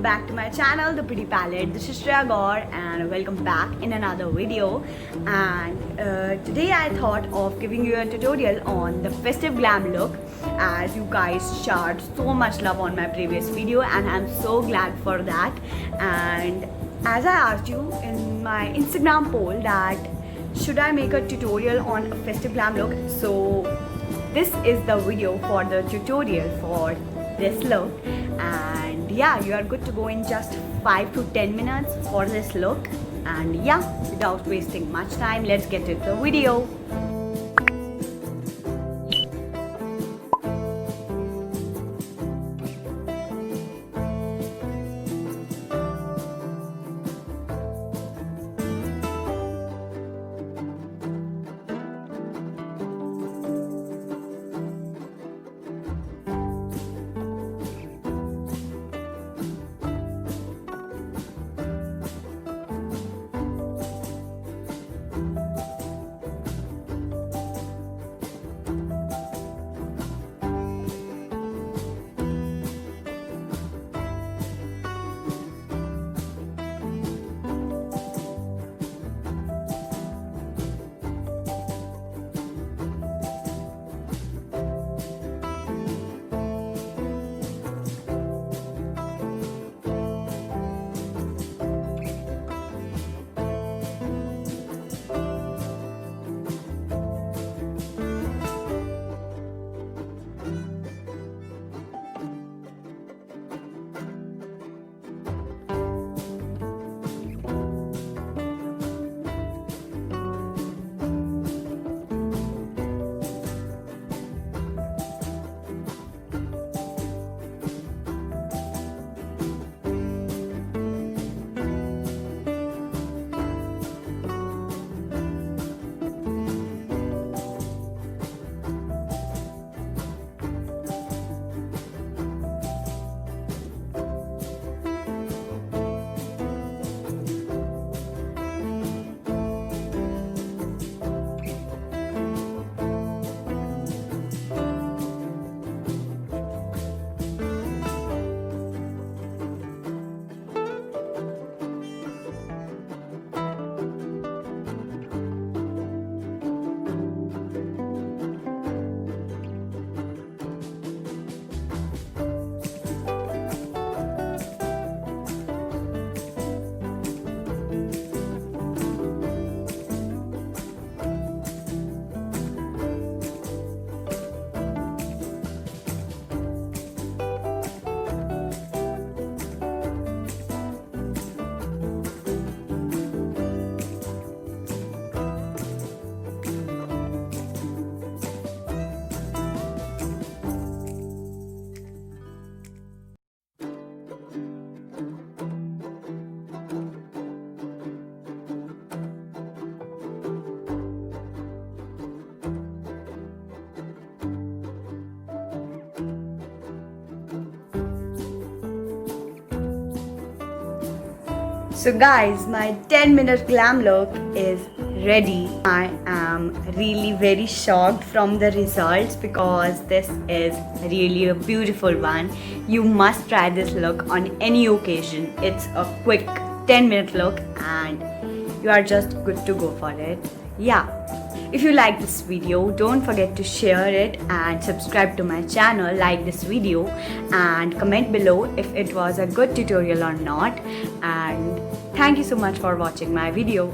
back to my channel, The Pretty Palette. This is Shreya Gaur and welcome back in another video. And today I thought of giving you a tutorial on the festive glam look, as you guys shared so much love on my previous video and I'm so glad for that. And as I asked you in my Instagram poll that should I make a tutorial on a festive glam look, so this is the video for the tutorial for this look. And yeah, you are good to go in just 5 to 10 minutes for this look. And yeah, without wasting much time, let's get into the video. So guys, my 10-minute glam look is ready. I am really very shocked from the results because this is really a beautiful one. You must try this look on any occasion. It's a quick 10-minute look and you are just good to go for it. Yeah. If you like this video, don't forget to share it and subscribe to my channel, like this video and comment below if it was a good tutorial or not. And thank you so much for watching my video.